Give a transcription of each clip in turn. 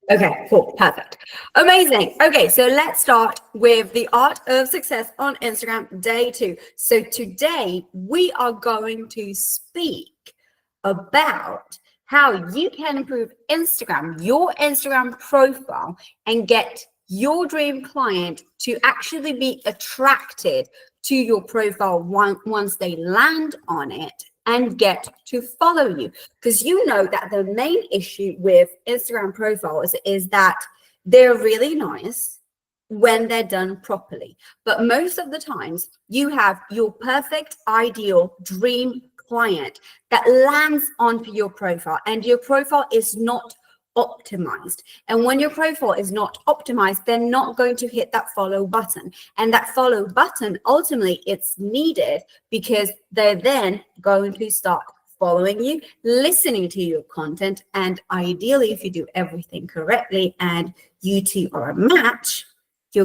Okay, cool, perfect. Amazing. Okay, so let's start with the art of success on Instagram, day 2. So today we are going to speak about how you can improve Instagram, your Instagram profile, and get your dream client to actually be attracted to your profile once they land on it and get to follow you. Because you know that the main issue with Instagram profiles is that they're really nice when they're done properly. But most of the times you have your perfect, ideal dream client that lands onto your profile and your profile is not optimized. And when your profile is not optimized, they're not going to hit that follow button. And that follow button, ultimately, it's needed because they're then going to start following you, listening to your content, and ideally, if you do everything correctly and you two are a match, they're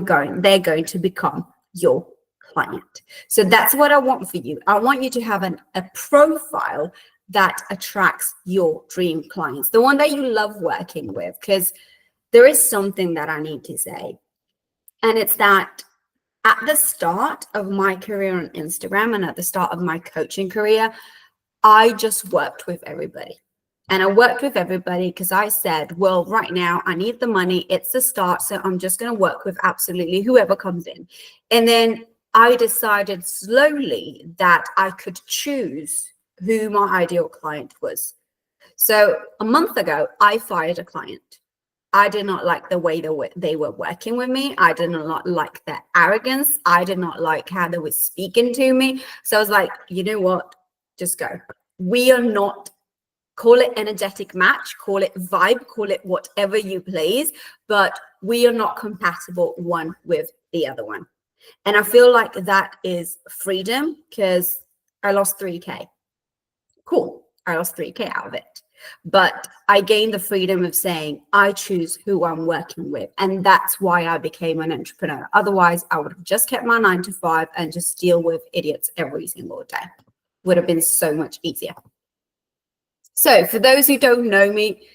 going to become your client. So that's what I want for you. I want you to have a profile that attracts your dream clients, the one that you love working with. Because there is something that I need to say, and it's that at the start of my career on Instagram and at the start of my coaching career, I just worked with everybody. And I worked with everybody because I said, well, right now I need the money. It's the start. So I'm just going to work with absolutely whoever comes in. And then I decided slowly that I could choose who my ideal client was. So a month ago, I fired a client. I did not like the way they were working with me. I did not like their arrogance. I did not like how they were speaking to me. So I was like, you know what? Just go. We are not, call it energetic match, call it vibe, call it whatever you please, but we are not compatible one with the other one. And I feel like that is freedom because I lost 3K. Cool. I lost 3K out of it. But I gained the freedom of saying, I choose who I'm working with. And that's why I became an entrepreneur. Otherwise, I would have just kept my 9 to 5 and just deal with idiots every single day. Would have been so much easier. So for those who don't know me,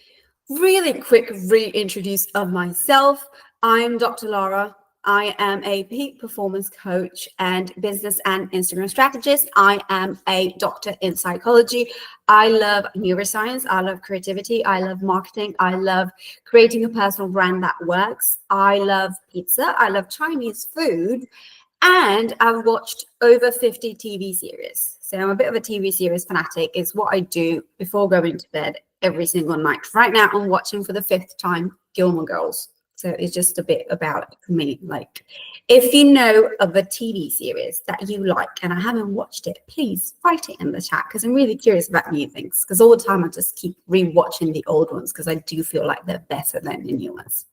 really quick reintroduce of myself. I'm Dr. Lara. I am a peak performance coach and business and Instagram strategist. I am a doctor in psychology. I love neuroscience. I love creativity. I love marketing. I love creating a personal brand that works. I love pizza. I love Chinese food. And I've watched over 50 TV series. So I'm a bit of a TV series fanatic. It's what I do before going to bed every single night. Right now, I'm watching for the 5th time Gilmore Girls. So it's just a bit about me. Like, if you know of a TV series that you like and I haven't watched it, please write it in the chat because I'm really curious about new things. Because all the time I just keep rewatching the old ones because I do feel like they're better than the new ones.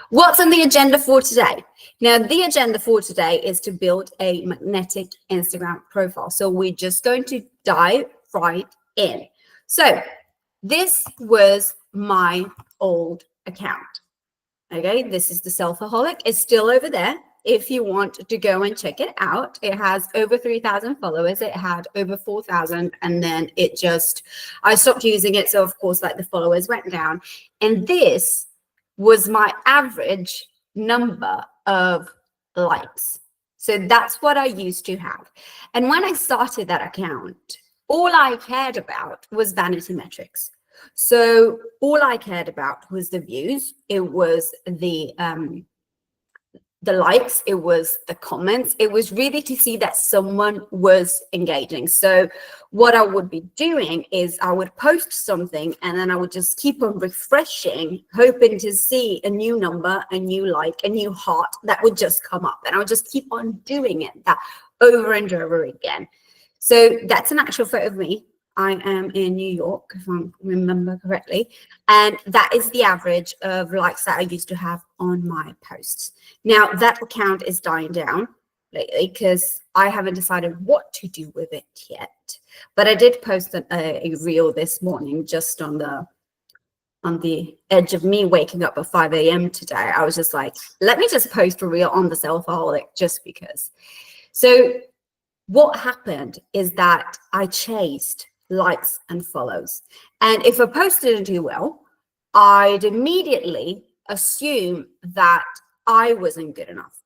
What's on the agenda for today? Now, the agenda for today is to build a magnetic Instagram profile. So we're just going to dive right in. So this was my old account. Okay, this is the Selfaholic. It's still over there if you want to go and check it out. It has over 3,000 followers. It had over 4,000, and then I stopped using it. So of course, like, the followers went down. And this was my average number of likes. So that's what I used to have. And when I started that account, all I cared about was vanity metrics. So all I cared about was the views. It was the likes. It was the comments. It was really to see that someone was engaging. So what I would be doing is I would post something and then I would just keep on refreshing, hoping to see a new number, a new like, a new heart that would just come up. And I would just keep on doing it that over and over again. So that's an actual photo of me. I am in New York, if I remember correctly. And that is the average of likes that I used to have on my posts. Now, that account is dying down lately because I haven't decided what to do with it yet. But I did post a reel this morning just on the edge of me waking up at 5 a.m. today. I was just like, let me just post a reel on the Selfaholic just because. So what happened is that I chased likes and follows. And if a post didn't do well, I'd immediately assume that I wasn't good enough.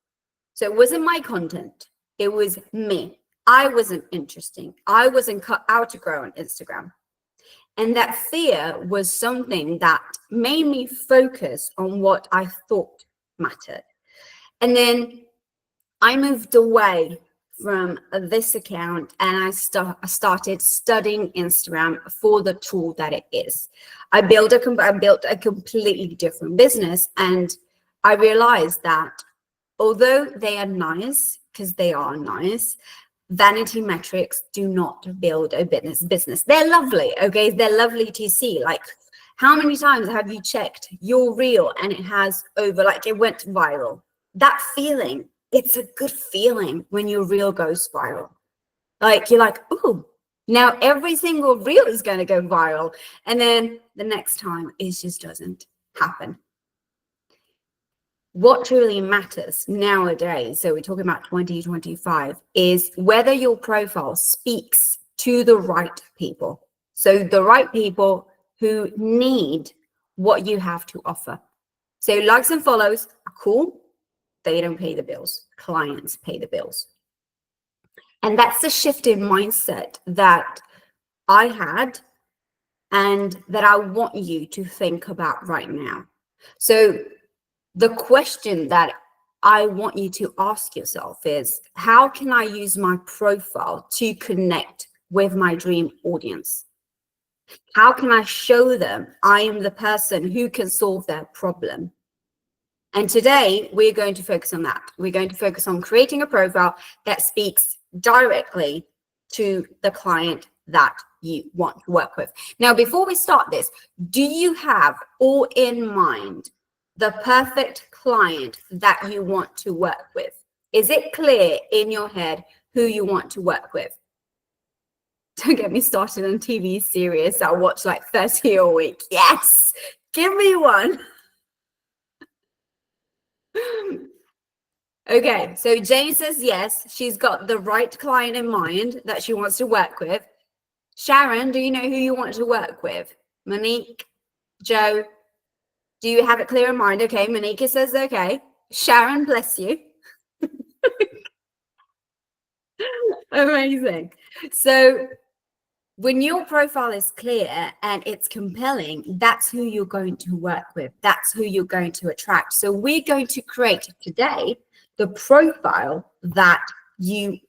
So it wasn't my content, it was me. I wasn't interesting. I wasn't cut out to grow on Instagram. And that fear was something that made me focus on what I thought mattered. And then I moved away from this account and I started studying Instagram for the tool that it is. I built a completely different business, and I realized that although they are nice, because they are nice, vanity metrics do not build a business. They're lovely, okay? They're lovely to see. Like, how many times have you checked your reel and it has over, like, it went viral? That feeling, it's a good feeling when your reel goes viral. Like, you're like, ooh, now every single reel is going to go viral. And then the next time it just doesn't happen. What truly matters nowadays, so we're talking about 2025, is whether your profile speaks to the right people. So the right people who need what you have to offer. So likes and follows are cool. They don't pay the bills. Clients pay the bills. And that's the shift in mindset that I had and that I want you to think about right now. So the question that I want you to ask yourself is, how can I use my profile to connect with my dream audience? How can I show them I am the person who can solve their problem? And today we're going to focus on that. We're going to focus on creating a profile that speaks directly to the client that you want to work with. Now, before we start this, do you have all in mind the perfect client that you want to work with? Is it clear in your head who you want to work with? Don't get me started on TV series. I watch like 30 a week. Yes, give me one. Okay, so Jane says yes, she's got the right client in mind that she wants to work with. Sharon, do you know who you want to work with? Monique, Joe, do you have it clear in mind? Okay, Monique says okay. Sharon, bless you. Amazing. So when your profile is clear and it's compelling, that's who you're going to work with. That's who you're going to attract. So we're going to create today the profile that the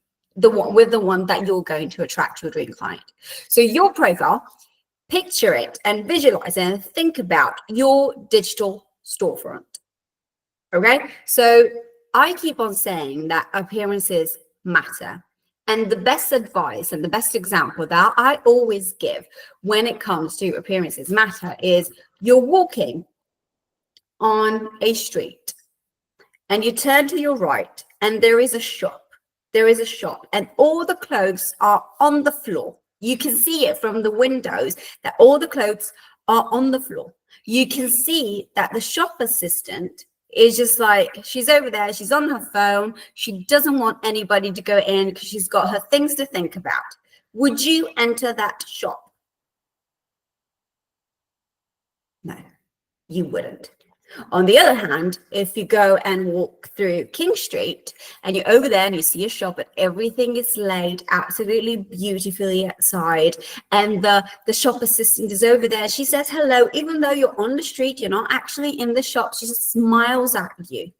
one that you're going to attract your dream client. So your profile, picture it and visualize it and think about your digital storefront. Okay, so I keep on saying that appearances matter. And the best advice and the best example that I always give when it comes to appearances matter is you're walking on a street and you turn to your right and there is a shop. There is a shop and all the clothes are on the floor. You can see it from the windows that all the clothes are on the floor. You can see that the shop assistant is just like, she's over there, she's on her phone, she doesn't want anybody to go in because she's got her things to think about. Would you enter that shop? No, you wouldn't. On the other hand, if you go and walk through King Street and you're over there and you see a shop and everything is laid absolutely beautifully outside and the shop assistant is over there, she says hello, even though you're on the street, you're not actually in the shop, she just smiles at you.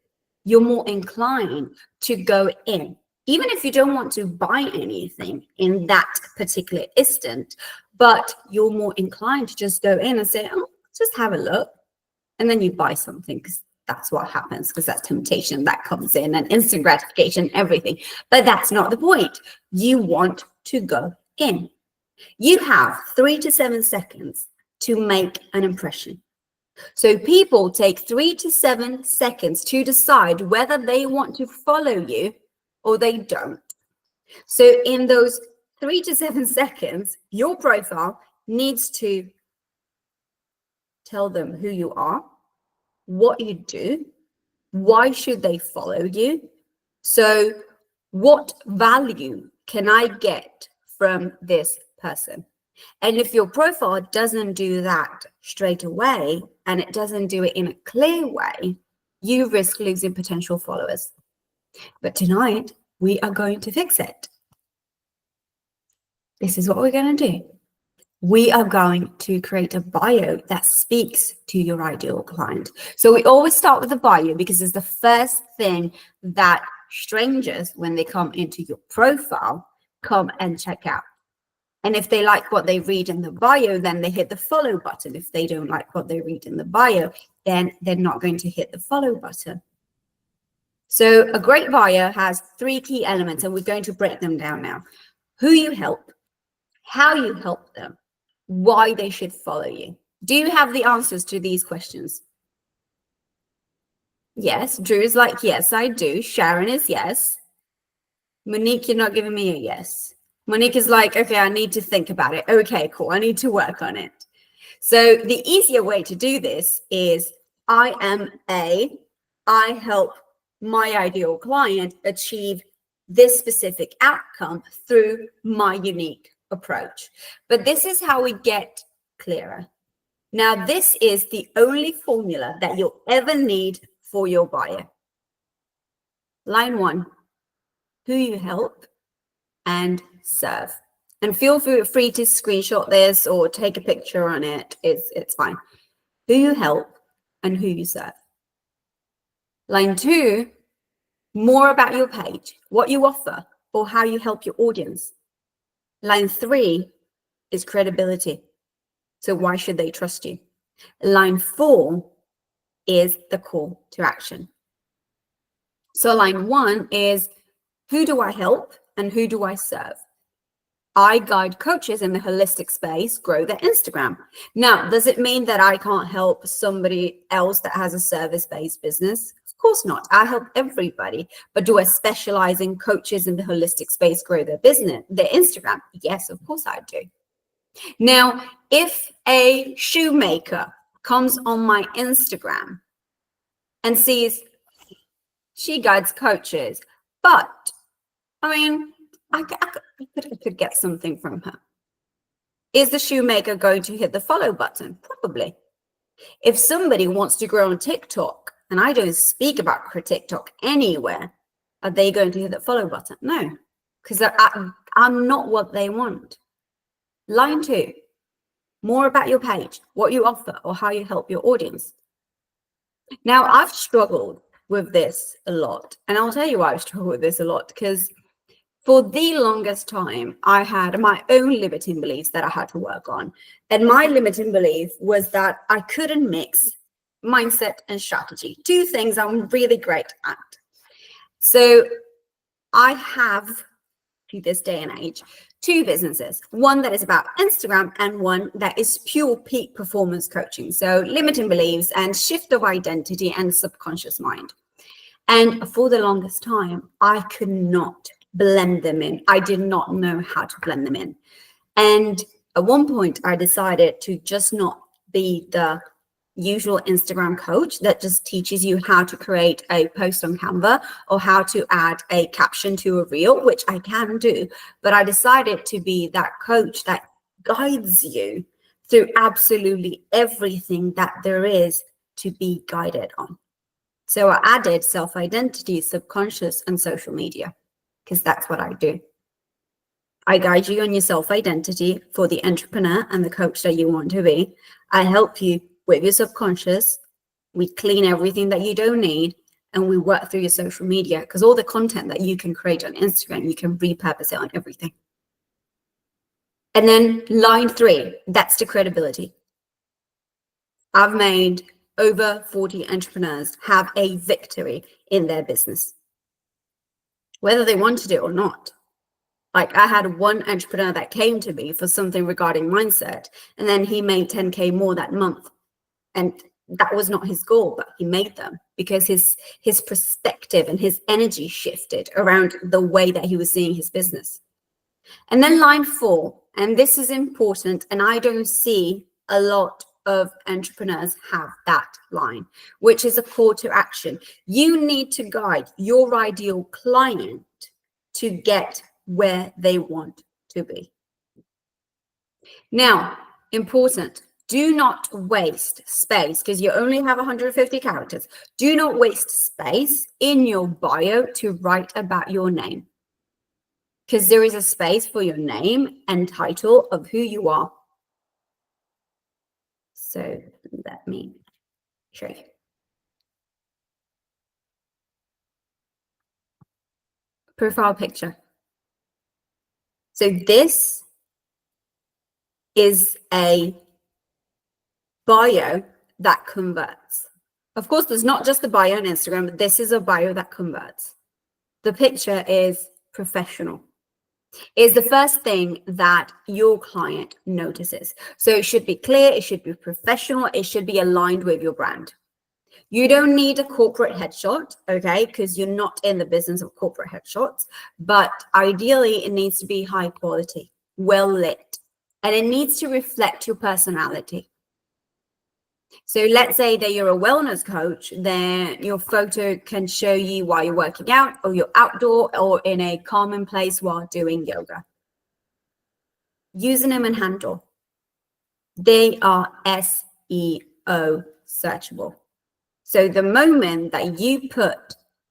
You're more inclined to go in, even if you don't want to buy anything in that particular instant, but you're more inclined to just go in and say, oh, just have a look. And then you buy something because that's what happens, because that's temptation that comes in and instant gratification, everything. But that's not the point. You want to go in. You have 3 to 7 seconds to make an impression. So people take 3 to 7 seconds to decide whether they want to follow you or they don't. So in those 3 to 7 seconds, your profile needs to tell them who you are, what you do, why should they follow you? So what value can I get from this person? And if your profile doesn't do that straight away and it doesn't do it in a clear way, you risk losing potential followers. But tonight, we are going to fix it. This is what we're going to do. We are going to create a bio that speaks to your ideal client. So we always start with a bio because it's the first thing that strangers, when they come into your profile, come and check out. And if they like what they read in the bio, then they hit the follow button. If they don't like what they read in the bio, then they're not going to hit the follow button. So a great bio has 3 key elements, and we're going to break them down now. Who you help, how you help them, why they should follow you. Do you have the answers to these questions? Yes. Drew is like, yes, I do. Sharon is yes. Monique, you're not giving me a yes. Monique is like, okay, I need to think about it. Okay, cool. I need to work on it. So the easier way to do this is I help my ideal client achieve this specific outcome through my unique approach. But this is how we get clearer. Now, this is the only formula that you'll ever need for your buyer. Line 1, who you help and serve. And feel free to screenshot this or take a picture on it. It's fine. Who you help and who you serve. Line 2, more about your page, what you offer or how you help your audience. Line 3 is credibility. So why should they trust you? Line 4 is the call to action. So line 1 is who do I help and who do I serve? I guide coaches in the holistic space grow their Instagram. Now, does it mean that I can't help somebody else that has a service-based business? Of course not. I help everybody. But do I specialize in coaches in the holistic space grow their business, their Instagram? Yes, of course I do. Now, if a shoemaker comes on my Instagram and sees she guides coaches, but I mean, I could get something from her. Is the shoemaker going to hit the follow button? Probably. If somebody wants to grow on TikTok, and I don't speak about TikTok anywhere, are they going to hit the follow button? No, because I'm not what they want. Line 2, more about your page, what you offer or how you help your audience. Now, I've struggled with this a lot, and I'll tell you why I've struggled with this a lot, because for the longest time, I had my own limiting beliefs that I had to work on. And my limiting belief was that I couldn't mix mindset and strategy, 2 things I'm really great at. So I have, to this day and age, 2 businesses, one that is about Instagram and one that is pure peak performance coaching. So limiting beliefs and shift of identity and subconscious mind. And for the longest time, I could not blend them in. I did not know how to blend them in. And at one point, I decided to just not be the usual Instagram coach that just teaches you how to create a post on Canva or how to add a caption to a reel, which I can do. But I decided to be that coach that guides you through absolutely everything that there is to be guided on. So I added self-identity, subconscious, and social media, because that's what I do. I guide you on your self-identity for the entrepreneur and the coach that you want to be. I help you with your subconscious. We clean everything that you don't need, and we work through your social media, because all the content that you can create on Instagram, you can repurpose it on everything. And then line 3, that's the credibility. I've made over 40 entrepreneurs have a victory in their business, whether they wanted it or not. Like, I had one entrepreneur that came to me for something regarding mindset, and then he made 10K more that month. And that was not his goal, but he made them because his perspective and his energy shifted around the way that he was seeing his business. And then line 4, and this is important, and I don't see a lot of entrepreneurs have that line, which is a call to action. You need to guide your ideal client to get where they want to be. Now, important, do not waste space because you only have 150 characters. Do not waste space in your bio to write about your name, because there is a space for your name and title of who you are. So let me show you. Profile picture. So this is a bio that converts. Of course, there's not just the bio on Instagram, but this is a bio that converts. The picture is professional. Is the first thing that your client notices. So it should be clear, it should be professional, it should be aligned with your brand. You don't need a corporate headshot, okay, because you're not in the business of corporate headshots, but ideally it needs to be high quality, well lit, and it needs to reflect your personality. So let's say that you're a wellness coach, then your photo can show you while you're working out, or you're outdoor, or in a common place while doing yoga. Username and handle, they are SEO searchable. So the moment that you put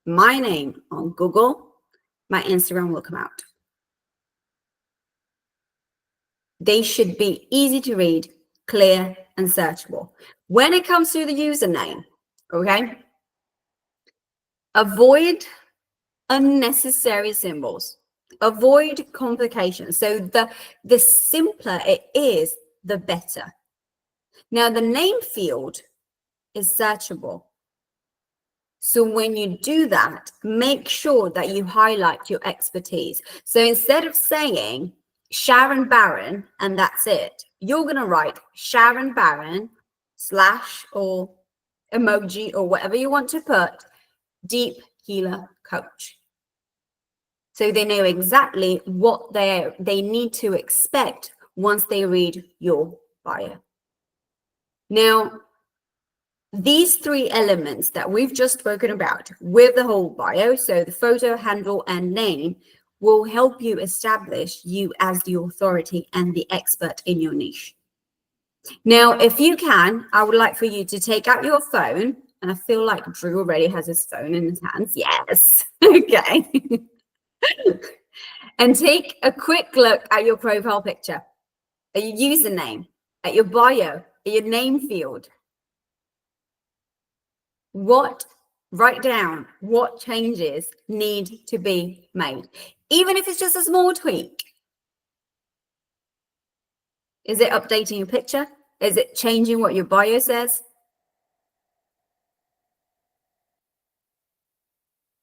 my name on Google, my Instagram will come out. They should be easy to read, clear, and searchable. When it comes to the username, okay, avoid unnecessary symbols, avoid complications. So the simpler it is, the better. Now, the name field is searchable. So when you do that, make sure that you highlight your expertise. So instead of saying Sharon Barron and that's it, you're going to write Sharon Barron / or emoji or whatever you want to put, deep healer coach. So they know exactly what they need to expect once they read your bio. Now, these three elements that we've just spoken about with the whole bio, so the photo, handle, and name, will help you establish you as the authority and the expert in your niche. Now, if you can, I would like for you to take out your phone, and I feel like Drew already has his phone in his hands. Yes. Okay. And take a quick look at your profile picture, at your username, at your bio, at your name field. Write down what changes need to be made, even if it's just a small tweak. Is it updating your picture? Is it changing what your bio says?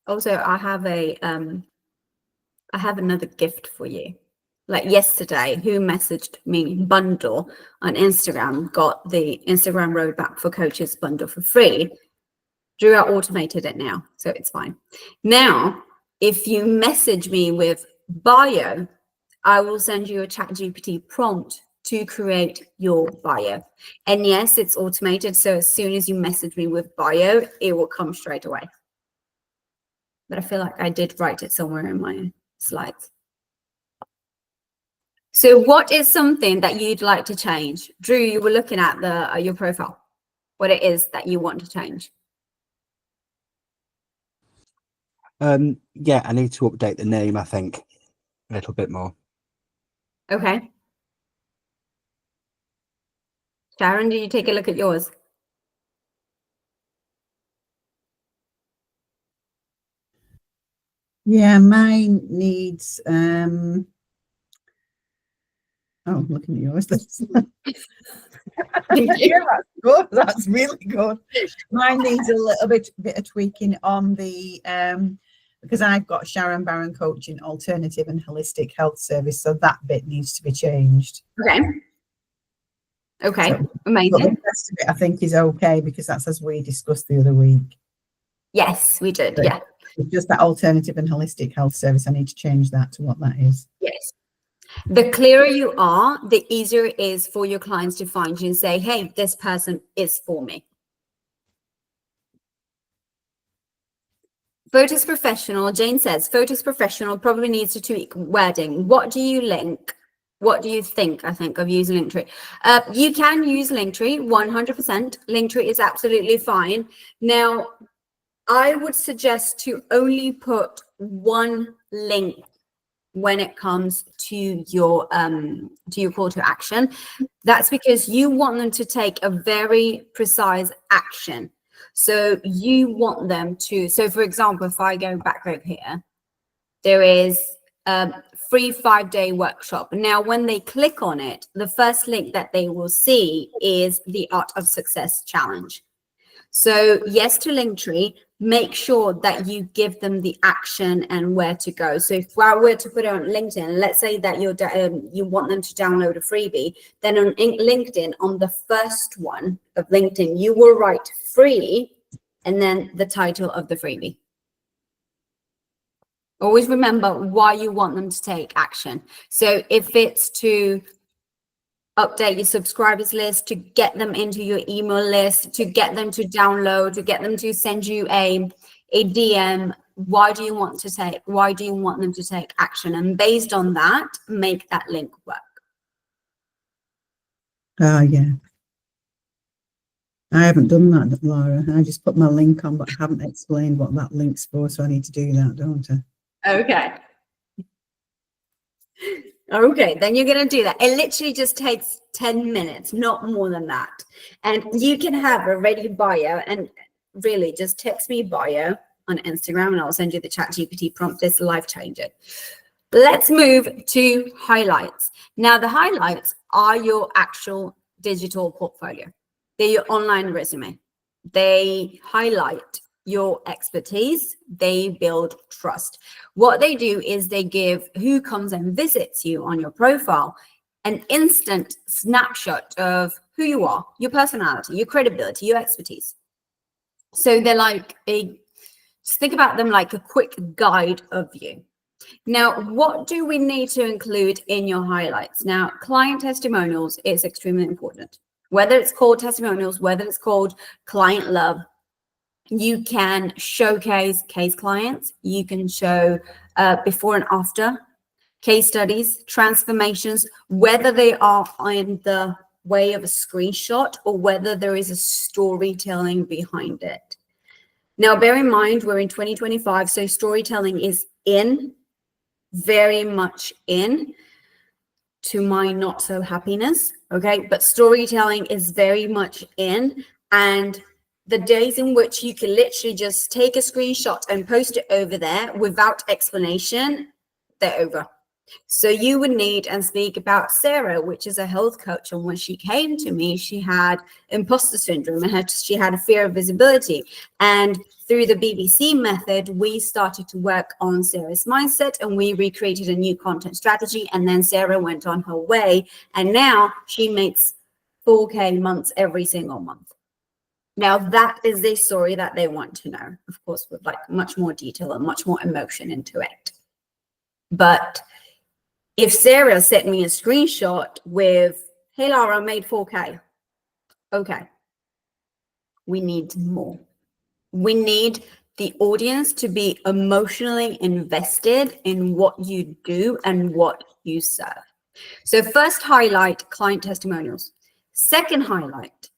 Also, I have another gift for you. Like yesterday, who messaged me bundle on Instagram, got the Instagram Roadmap for Coaches bundle for free. Drew, I automated it now, so it's fine. Now, if you message me with bio, I will send you a ChatGPT prompt to create your bio. And yes, it's automated, so as soon as you message me with bio, it will come straight away. But I feel like I did write it somewhere in my slides. So what is something that you'd like to change? Drew, you were looking at your profile, what it is that you want to change. Yeah, I need to update the name, I think, a little bit more. Okay. Sharon, did you take a look at yours? Yeah, mine needs oh, looking at yours. Yeah, that's good. That's really good. Mine needs a little bit of tweaking on the because I've got Sharon Barron Coaching Alternative and Holistic Health Service, so that bit needs to be changed. Okay. So, Amazing. but the rest of it I think is okay because that's as we discussed the other week. Yes, we did. So yeah. Just that Alternative and Holistic Health Service, I need to change that to what that is. Yes. The clearer you are, the easier it is for your clients to find you and say, hey, this person is for me. Photos professional, Jane says, photos professional probably needs to tweak wording. What do you link? What do you think? I think of using Linktree. You can use Linktree 100%. Linktree is absolutely fine. Now, I would suggest to only put one link when it comes to your call to action. That's because you want them to take a very precise action. So you want them to, so for example, if I go back over here, there is a free 5-day workshop. Now, when they click on it, the first link that they will see is the Art of Success Challenge. So yes to Linktree, make sure that you give them the action and where to go. So if I were to put it on LinkedIn, let's say that you want them to download a freebie, then on LinkedIn, on the first one of LinkedIn, you will write free and then the title of the freebie. Always remember why you want them to take action. So if it's to update your subscribers list, to get them into your email list, to get them to download, to get them to send you a DM, why do you want them to take action? And based on that, make that link work. Oh, yeah. I haven't done that, Lara. I just put my link on, but haven't explained what that link's for. So I need to do that, don't I? Okay. Okay, then you're going to do that. It literally just takes 10 minutes, not more than that. And you can have a ready bio, and really just text me bio on Instagram and I'll send you the ChatGPT prompt. It's life changing. Let's move to highlights. Now, the highlights are your actual digital portfolio. They're your online resume. They highlight your expertise. They build trust. What they do is they give who comes and visits you on your profile an instant snapshot of who you are, your personality, your credibility, your expertise. So they're like just think about them like a quick guide of you. Now, what do we need to include in your highlights? Now, client testimonials is extremely important. Whether it's called testimonials, whether it's called client love, you can showcase case clients. You can show before and after case studies, transformations, whether they are in the way of a screenshot or whether there is a storytelling behind it. Now, bear in mind, we're in 2025, so storytelling is very much in, to my not so happiness, okay? But storytelling is very much in, and the days in which you can literally just take a screenshot and post it over there without explanation, they're over. So you would need and speak about Sarah, which is a health coach. And when she came to me, she had imposter syndrome and she had a fear of visibility. And through the BBC method, we started to work on Sarah's mindset and we recreated a new content strategy. And then Sarah went on her way. And now she makes 4K months every single month. Now, that is the story that they want to know, of course, with like much more detail and much more emotion into it. But if Sarah sent me a screenshot with, hey, Lara, I made 4K. Okay. We need more. We need the audience to be emotionally invested in what you do and what you serve. So first highlight, client testimonials. Second highlight,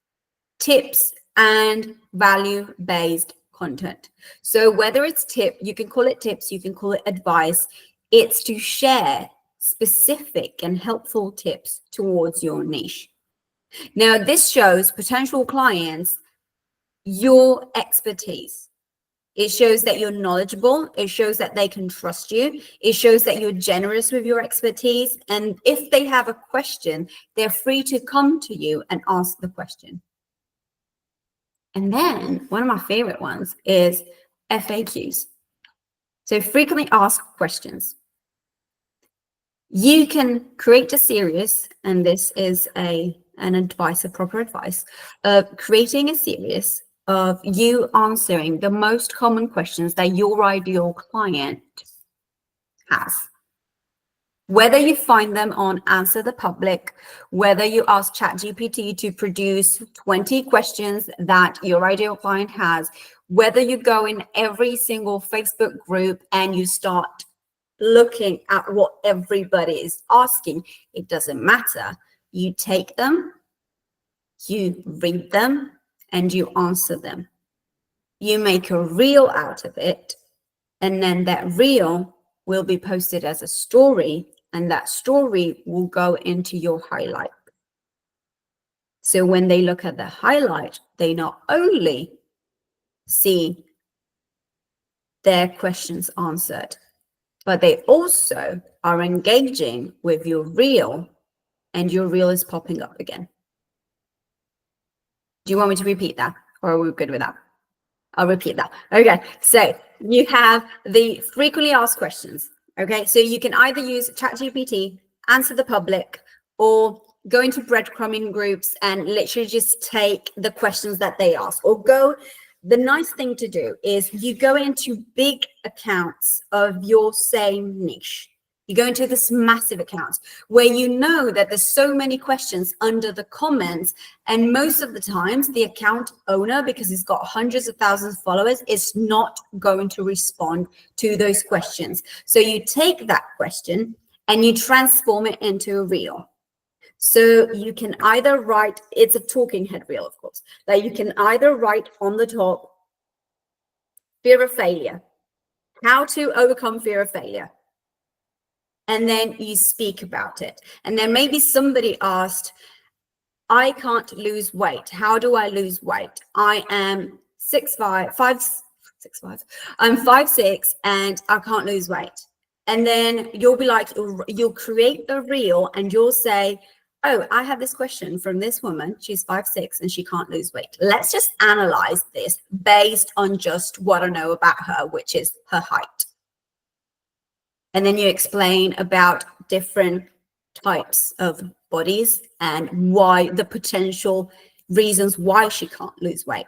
tips and value-based content. So whether it's you can call it tips, you can call it advice. It's to share specific and helpful tips towards your niche. Now, this shows potential clients your expertise. It shows that you're knowledgeable. It shows that they can trust you. It shows that you're generous with your expertise. And if they have a question, they're free to come to you and ask the question. And then one of my favorite ones is FAQs. So frequently asked questions. You can create a series, and this is an advice, a proper advice, of creating a series of you answering the most common questions that your ideal client has. Whether you find them on Answer the Public, whether you ask ChatGPT to produce 20 questions that your ideal client has, whether you go in every single Facebook group and you start looking at what everybody is asking. It doesn't matter. You take them, you read them, and you answer them. You make a reel out of it, and then that reel will be posted as a story, and that story will go into your highlight. So when they look at the highlight, they not only see their questions answered, but they also are engaging with your reel, and your reel is popping up again. Do you want me to repeat that, or are we good with that? I'll repeat that. Okay, so you have the frequently asked questions. Okay, so you can either use ChatGPT, answer the public, or go into breadcrumbing groups and literally just take the questions that they ask, or go. The nice thing to do is you go into big accounts of your same niche. You go into this massive accounts where you know that there's so many questions under the comments, and most of the times the account owner, because he's got hundreds of thousands of followers, is not going to respond to those questions. So you take that question and you transform it into a reel. So you can either write, it's a talking head reel, of course, that you can either write on the top, fear of failure, how to overcome fear of failure. And then you speak about it. And then maybe somebody asked, I can't lose weight. How do I lose weight? I am 6'5", I'm 5'6", and I can't lose weight. And then you'll be like, you'll create a reel and you'll say, oh, I have this question from this woman. She's 5'6" and she can't lose weight. Let's just analyze this based on just what I know about her, which is her height. And then you explain about different types of bodies and why the potential reasons why she can't lose weight.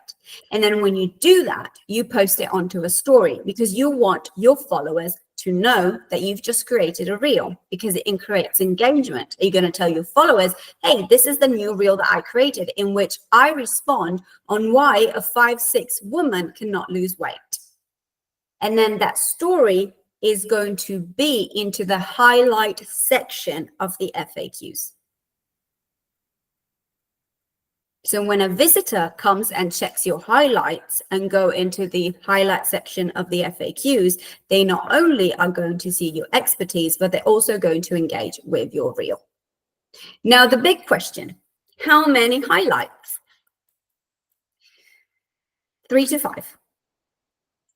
And then when you do that, you post it onto a story, because you want your followers to know that you've just created a reel, because it creates engagement. You're going to tell your followers, hey, this is the new reel that I created in which I respond on why a 5'6" woman cannot lose weight. And then that story is going to be into the highlight section of the FAQs. So when a visitor comes and checks your highlights and go into the highlight section of the FAQs, they not only are going to see your expertise, but they're also going to engage with your reel. Now, the big question, how many highlights? 3 to 5.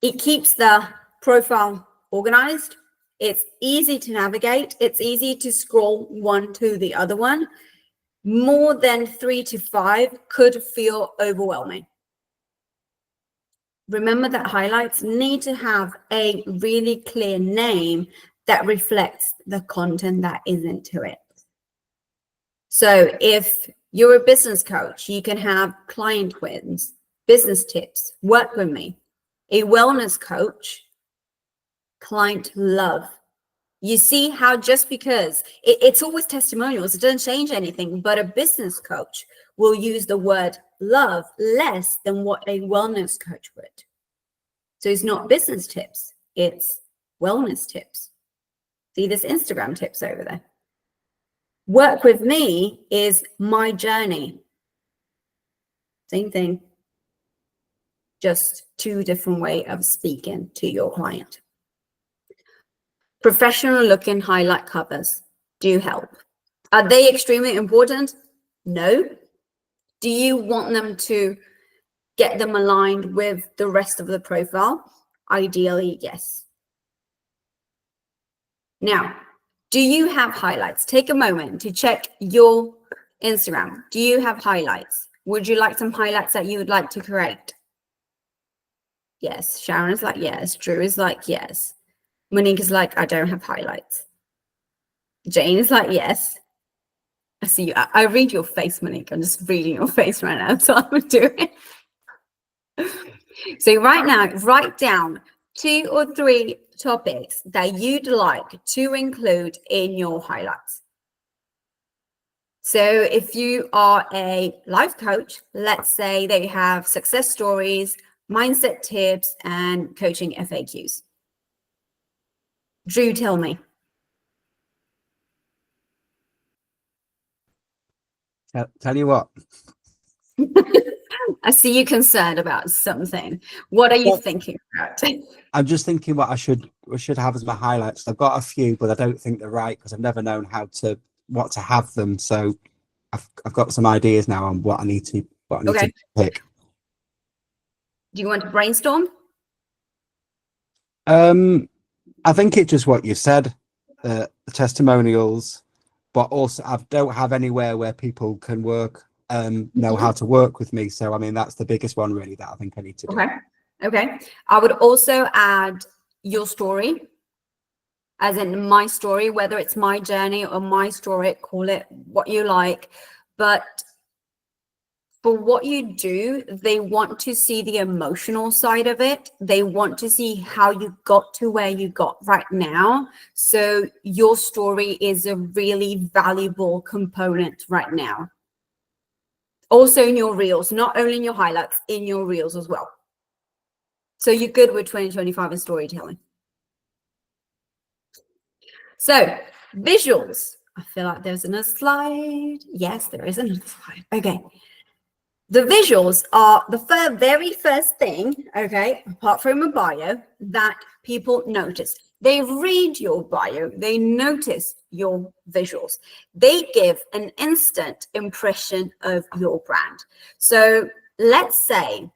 It keeps the profile organized. It's easy to navigate. It's easy to scroll one to the other one. More than 3 to 5 could feel overwhelming. Remember that highlights need to have a really clear name that reflects the content that is into it. So if you're a business coach, you can have client wins, business tips, work with me. A wellness coach, client love. You see how just because it's always testimonials, it doesn't change anything, but a business coach will use the word love less than what a wellness coach would. So it's not business tips, it's wellness tips. See this Instagram tips over there. Work with me is my journey. Same thing, just 2 different ways of speaking to your client. Professional looking highlight covers do help. Are they extremely important? No. Do you want them to get them aligned with the rest of the profile? Ideally, yes. Now, do you have highlights? Take a moment to check your Instagram. Do you have highlights? Would you like some highlights that you would like to create? Yes. Sharon is like, yes. Drew is like, yes. Monique is like, I don't have highlights. Jane is like, yes. I see you. I read your face, Monique. I'm just reading your face right now. That's what I'm doing. So right now, write down 2 or 3 topics that you'd like to include in your highlights. So if you are a life coach, let's say they have success stories, mindset tips, and coaching FAQs. Drew, tell me. Tell you what. I see you concerned about something. What are you thinking about? I'm just thinking what I should have as my highlights. I've got a few, but I don't think they're right because I've never known what to have them. So I've got some ideas now on what I need to pick. Do you want to brainstorm? I think it's just what you said, the testimonials, but also I don't have anywhere where people can work, know how to work with me. So I mean, that's the biggest one really that I think I need to do. Okay. I would also add your story, as in my story, whether it's my journey or my story, call it what you like. But for what you do, they want to see the emotional side of it. They want to see how you got to where you got right now. So your story is a really valuable component right now. Also in your reels, not only in your highlights, in your reels as well. So you're good with 2025 and storytelling. So visuals. I feel like there's another slide. Yes, there is another slide. Okay. The visuals are the very first thing, okay, apart from a bio, that people notice. They read your bio, they notice your visuals. They give an instant impression of your brand. So let's say,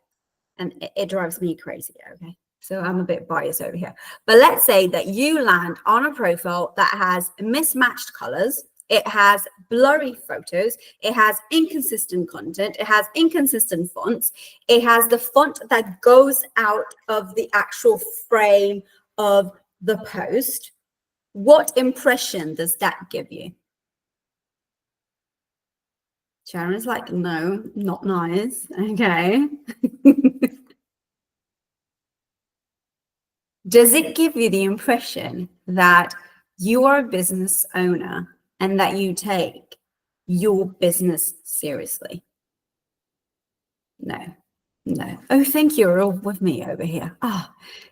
and it drives me crazy, okay? So I'm a bit biased over here. But let's say that you land on a profile that has mismatched colors. It has blurry photos. It has inconsistent content. It has inconsistent fonts. It has the font that goes out of the actual frame of the post. What impression does that give you? Sharon's like, no, not nice. Okay. Does it give you the impression that you are a business owner and that you take your business seriously? No. Oh, thank you. You're all with me over here.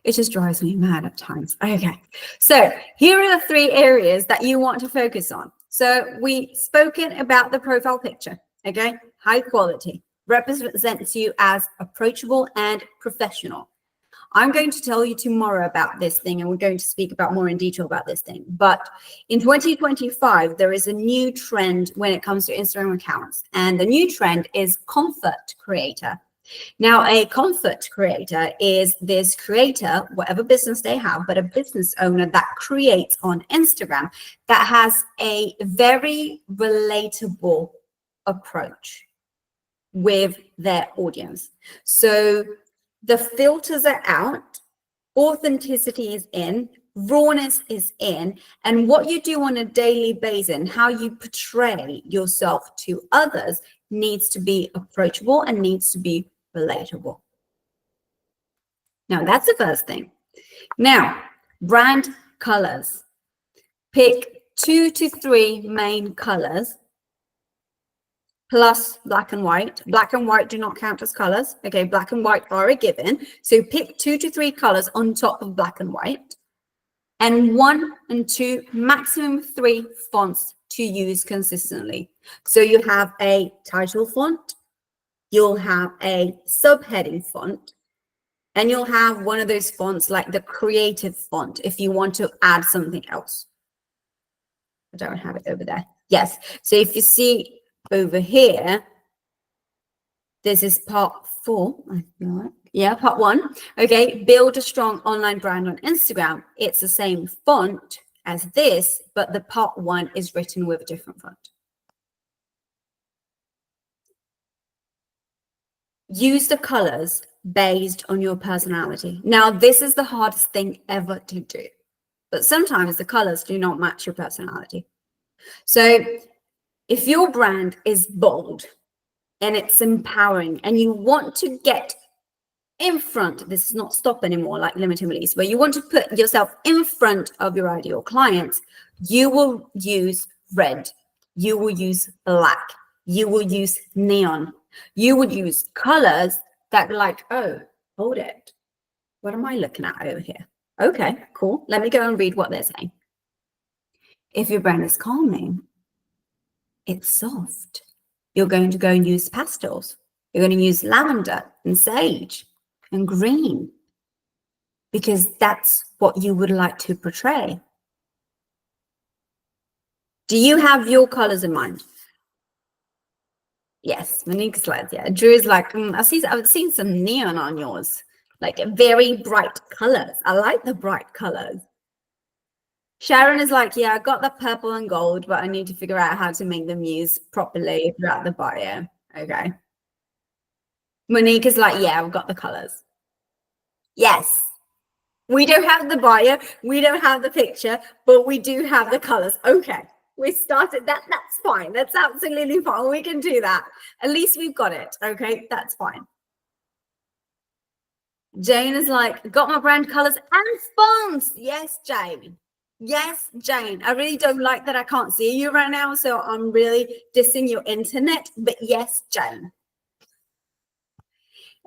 It just drives me mad at times. Okay. So here are the 3 areas that you want to focus on. So we've spoken about the profile picture. Okay. High quality represents you as approachable and professional. I'm going to tell you tomorrow about this thing, and we're going to speak about more in detail about this thing. But in 2025, there is a new trend when it comes to Instagram accounts, and the new trend is comfort creator. Now, a comfort creator is this creator, whatever business they have, but a business owner that creates on Instagram that has a very relatable approach with their audience. So the filters are out, authenticity is in, rawness is in, and what you do on a daily basis and how you portray yourself to others needs to be approachable and needs to be relatable. Now, that's the first thing. Now, brand colors. Pick 2 to 3 main colors plus black and white. Black and white do not count as colors. Okay, black and white are a given. So pick 2 to 3 colors on top of black and white, and 1 and 2, maximum 3 fonts to use consistently. So you have a title font, you'll have a subheading font, and you'll have one of those fonts like the creative font if you want to add something else. I don't have it over there. Yes. So if you see over here, this is part 4, I feel like. Yeah, part 1. Okay, build a strong online brand on Instagram. It's the same font as this, but the part 1 is written with a different font. Use the colors based on your personality. Now, this is the hardest thing ever to do, but sometimes the colors do not match your personality. So if your brand is bold and it's empowering and you want to get in front, this is not stop anymore like limited release, but you want to put yourself in front of your ideal clients, you will use red, you will use black, you will use neon, you would use colors that are like, oh, hold it. What am I looking at over here? Okay, cool. Let me go and read what they're saying. If your brand is calming, it's soft. You're going to go and use pastels. You're going to use lavender and sage and green because that's what you would like to portray. Do you have your colors in mind? Yes, Monique's like, yeah. Drew's like, I've seen some neon on yours, like very bright colors. I like the bright colors. Sharon is like, yeah, I got the purple and gold, but I need to figure out how to make them use properly throughout the bio. Okay. Monique is like, yeah, I've got the colors. Yes. We don't have the bio, we don't have the picture, but we do have the colors. Okay. We started that. That's fine. That's absolutely fine. We can do that. At least we've got it. Okay. That's fine. Jane is like, got my brand colors and fonts. Yes, Jane. Yes, Jane. I really don't like that I can't see you right now, so I'm really dissing your internet. But yes, Jane.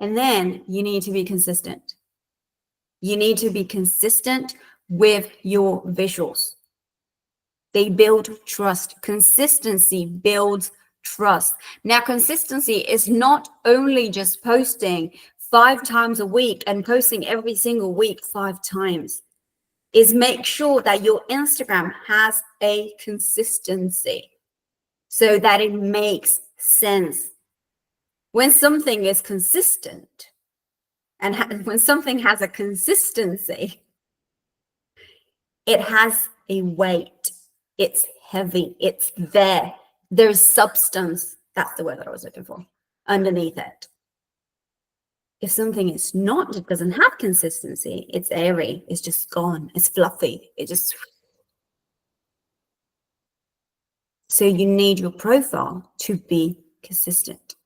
And then you need to be consistent. You need to be consistent with your visuals. They build trust. Consistency builds trust. Now, consistency is not only just posting 5 times a week and posting every single week 5 times. Is make sure that your Instagram has a consistency so that it makes sense. When something is consistent and when something has a consistency, it has a weight. It's heavy. It's there. There's substance. That's the word that I was looking for underneath it. If something is not, it doesn't have consistency, it's airy, it's just gone, it's fluffy, it just. So you need your profile to be consistent.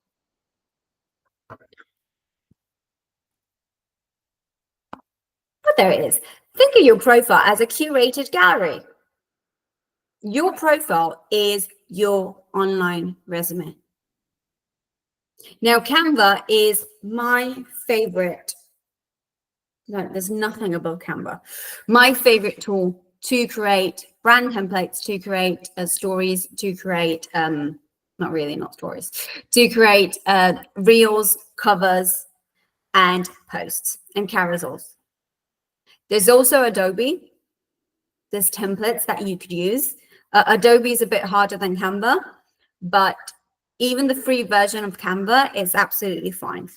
But there it is. Think of your profile as a curated gallery. Your profile is your online resume. Now, Canva is my favorite. No, there's nothing above Canva. My favorite tool to create brand templates, to create stories, to create, not stories, to create reels, covers, and posts and carousels. There's also Adobe. There's templates that you could use. Adobe is a bit harder than Canva, but even the free version of Canva is absolutely fine.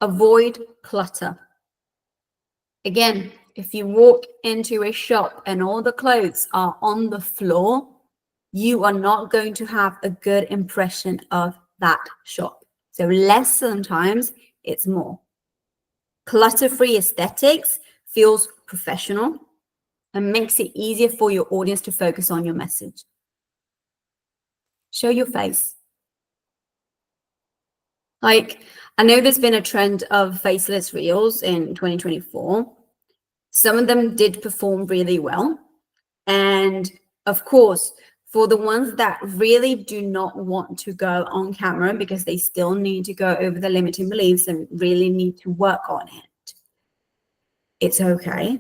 Avoid clutter. Again, if you walk into a shop and all the clothes are on the floor, you are not going to have a good impression of that shop. So less sometimes, it's more. Clutter-free aesthetics feels professional and makes it easier for your audience to focus on your message. Show your face. Like, I know there's been a trend of faceless reels in 2024. Some of them did perform really well. And of course, for the ones that really do not want to go on camera because they still need to go over the limiting beliefs and really need to work on it, it's okay.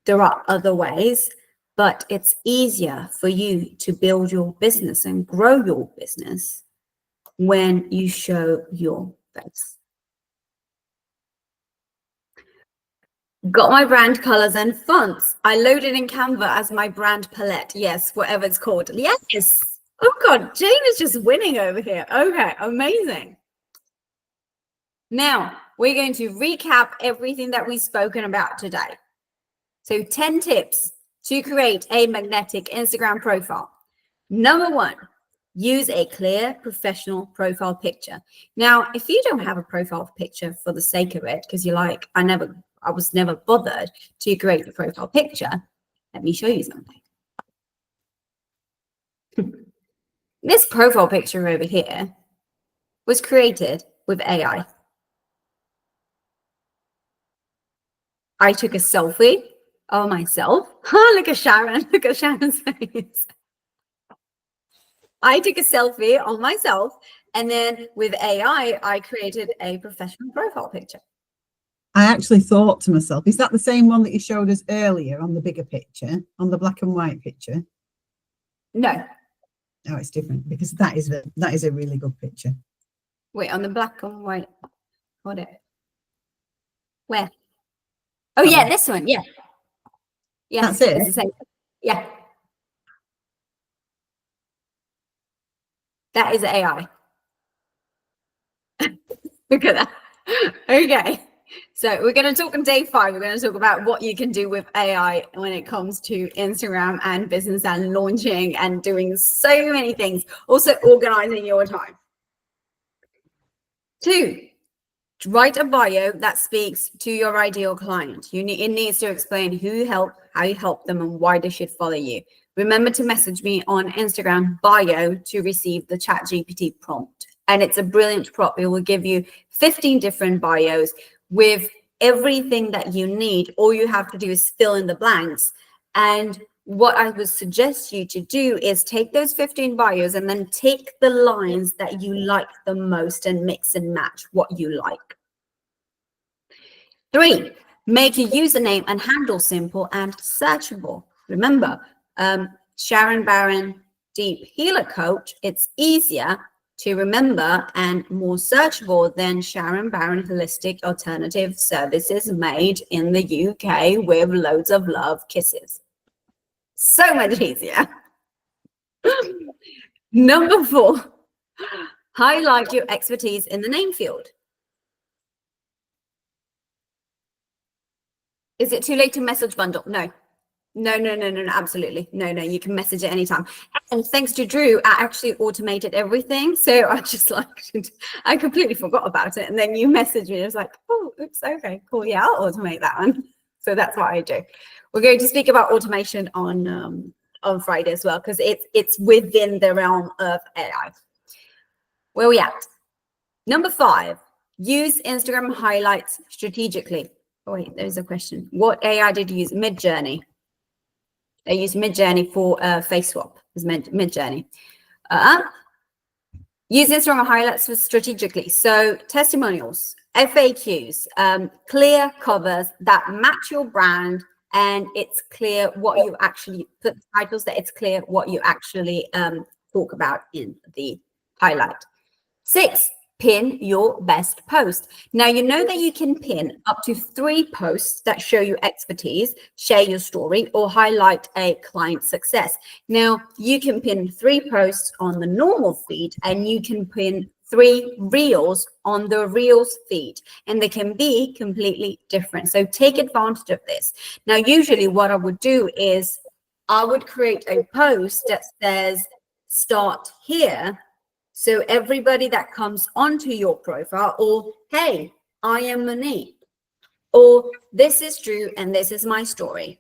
There are other ways, but it's easier for you to build your business and grow your business when you show your face. Got my brand colors and fonts. I loaded in Canva as my brand palette. Yes, whatever it's called. Yes. Oh God, Jane is just winning over here. Okay, amazing. Now, we're going to recap everything that we've spoken about today. So 10 tips to create a magnetic Instagram profile. Number 1, use a clear professional profile picture. Now, if you don't have a profile picture for the sake of it, because you're like, I was never bothered to create a profile picture, let me show you something. This profile picture over here was created with AI. I took a selfie of myself. Look at Sharon. Look at Sharon's face. I took a selfie of myself, and then with AI, I created a professional profile picture. I actually thought to myself, is that the same one that you showed us earlier on the bigger picture, on the black and white picture? No. No, it's different, because that is a really good picture. Wait, on the black and white. Got it. Where? Oh, yeah, this one. Yeah. Yes, That's it? it's the same. Yeah. That is AI. Look at that. Okay. So we're going to talk on day 5. We're going to talk about what you can do with AI when it comes to Instagram and business and launching and doing so many things. Also organizing your time. 2, write a bio that speaks to your ideal client. It needs to explain who you help, how you help them, and why they should follow you. Remember to message me on Instagram bio to receive the ChatGPT prompt. And it's a brilliant prompt. It will give you 15 different bios with everything that you need. All you have to do is fill in the blanks. And what I would suggest you to do is take those 15 bios and then take the lines that you like the most and mix and match what you like. 3, make your username and handle simple and searchable. Remember, Sharon Barron, Deep Healer Coach, it's easier to remember and more searchable than Sharon Barron Holistic Alternative Services made in the UK with loads of love kisses. So much easier. Number 4, highlight your expertise in the name field. Is it too late to message bundle? No. No, absolutely. No, you can message at any time. And thanks to Drew, I actually automated everything. So I just I completely forgot about it. And then you messaged me. I was like, oh, oops, okay, cool. Yeah, I'll automate that one. So that's what I do. We're going to speak about automation on Friday as well, because it's within the realm of AI. Where are we at? Number 5, use Instagram highlights strategically. Oh, wait, there's a question. What AI did you use? Midjourney. I use Midjourney for face swap. It's Midjourney. Use Instagram highlights strategically. So testimonials, FAQs, clear covers that match your brand, and it's clear what you actually put titles that it's clear what you actually talk about in the highlight. 6, pin your best post. Now, you know that you can pin up to 3 posts that show your expertise, share your story, or highlight a client success. Now, you can pin 3 posts on the normal feed, and you can pin 3 reels on the reels feed, and they can be completely different. So take advantage of this. Now, usually what I would do is I would create a post that says, start here. So everybody that comes onto your profile, or, hey, I am Monique, or this is Drew and this is my story.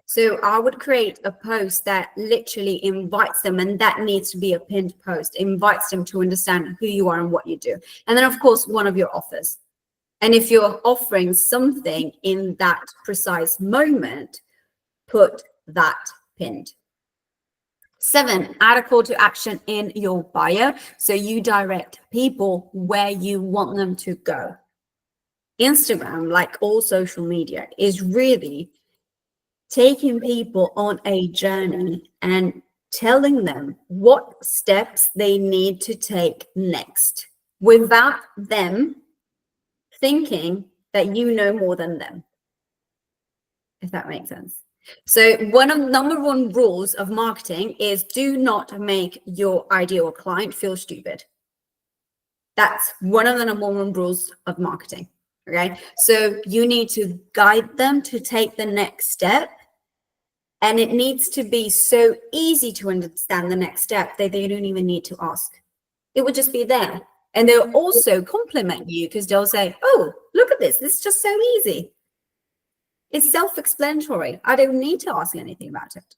So I would create a post that literally invites them, and that needs to be a pinned post, invites them to understand who you are and what you do. And then, of course, one of your offers. And if you're offering something in that precise moment, put that pinned. 7, add a call to action in your bio, so you direct people where you want them to go. Instagram, like all social media, is really taking people on a journey and telling them what steps they need to take next without them thinking that you know more than them, if that makes sense. So number 1 rules of marketing is do not make your ideal client feel stupid. That's one of the number 1 rules of marketing. Okay. So you need to guide them to take the next step. And it needs to be so easy to understand the next step that they don't even need to ask. It would just be there. And they'll also compliment you because they'll say, oh, look at this. This is just so easy. It's self-explanatory. I don't need to ask anything about it.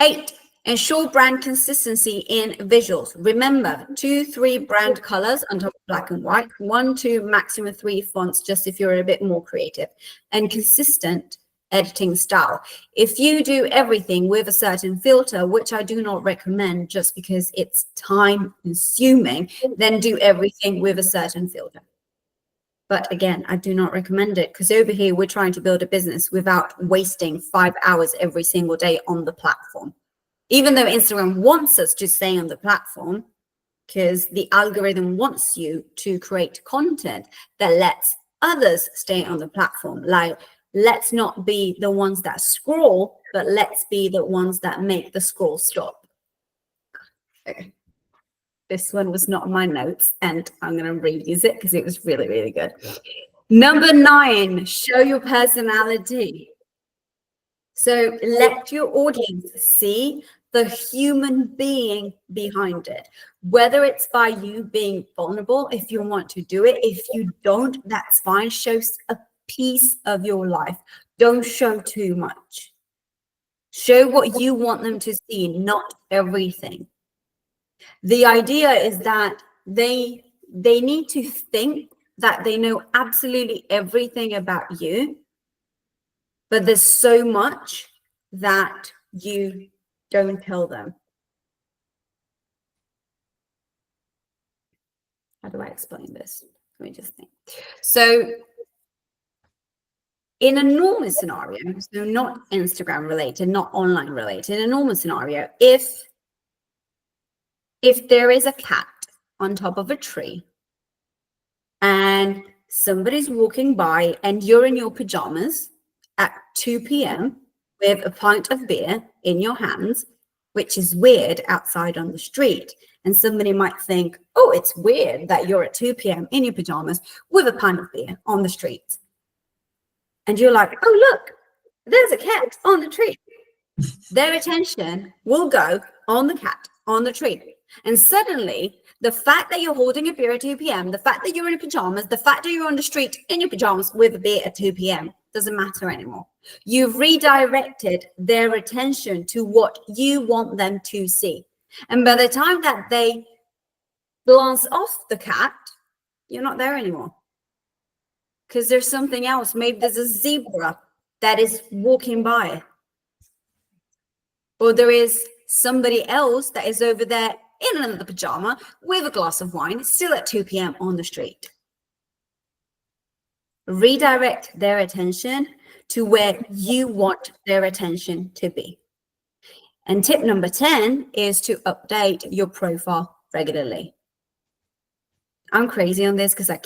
8, ensure brand consistency in visuals. Remember, 2-3 brand colors on top of black and white, 1-2, maximum 3 fonts, just if you're a bit more creative, and consistent editing style. If you do everything with a certain filter, which I do not recommend just because it's time consuming, then do everything with a certain filter. But again, I do not recommend it, because over here we're trying to build a business without wasting 5 hours every single day on the platform. Even though Instagram wants us to stay on the platform, because the algorithm wants you to create content that lets others stay on the platform. Like, let's not be the ones that scroll, but let's be the ones that make the scroll stop. Okay. This one was not my notes, and I'm going to reuse it because it was really, really good. Number 9, show your personality. So let your audience see the human being behind it, whether it's by you being vulnerable, if you want to do it. If you don't, that's fine. Show a piece of your life. Don't show too much. Show what you want them to see, not everything. The idea is that they need to think that they know absolutely everything about you, but there's so much that you don't tell them. How do I explain this? Let me just think. So in a normal scenario, so not Instagram related, not online related, in a normal scenario, if there is a cat on top of a tree and somebody's walking by and you're in your pajamas at 2 p.m. with a pint of beer in your hands, which is weird outside on the street. And somebody might think, oh, it's weird that you're at 2 p.m. in your pajamas with a pint of beer on the street. And you're like, oh, look, there's a cat on the tree. Their attention will go on the cat on the tree. And suddenly, the fact that you're holding a beer at 2 p.m., the fact that you're in pajamas, the fact that you're on the street in your pajamas with a beer at 2 p.m. doesn't matter anymore. You've redirected their attention to what you want them to see. And by the time that they glance off the cat, you're not there anymore. Because there's something else. Maybe there's a zebra that is walking by. Or there is somebody else that is over there in another pajama with a glass of wine, still at 2 p.m. on the street. Redirect their attention to where you want their attention to be. And tip number 10 is to update your profile regularly. I'm crazy on this because I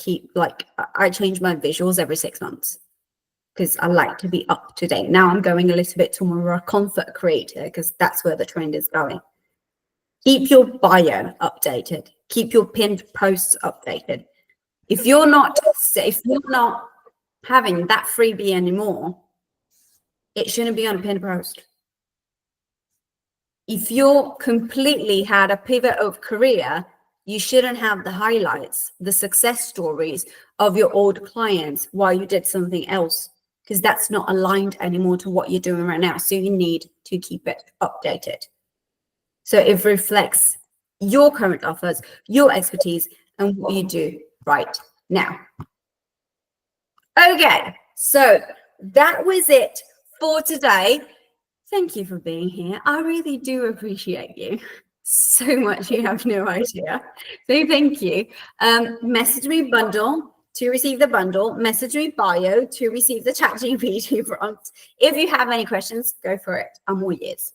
change my visuals every 6 months because I like to be up to date. Now I'm going a little bit to more of a comfort creator because that's where the trend is going. Keep your bio updated. Keep your pinned posts updated. If you're not having that freebie anymore, it shouldn't be on a pinned post. If you're completely had a pivot of career, you shouldn't have the highlights, the success stories of your old clients while you did something else, because that's not aligned anymore to what you're doing right now. So you need to keep it updated. So it reflects your current offers, your expertise, and what you do right now. Okay, so that was it for today. Thank you for being here. I really do appreciate you so much. You have no idea. So thank you. Message me bundle to receive the bundle. Message me bio to receive the ChatGPT prompt. If you have any questions, go for it. I'm all ears.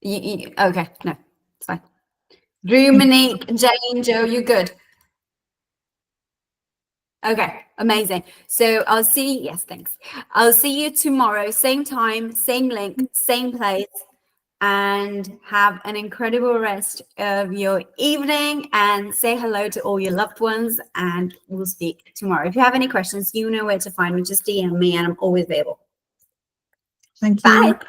Okay, no, it's fine. Drew, Monique, Jane, Joe, you good? Okay, amazing. So I'll see, yes, thanks. I'll see you tomorrow, same time, same link, same place, and have an incredible rest of your evening and say hello to all your loved ones, and we'll speak tomorrow. If you have any questions, you know where to find me. Just DM me and I'm always available. Thank you. Bye.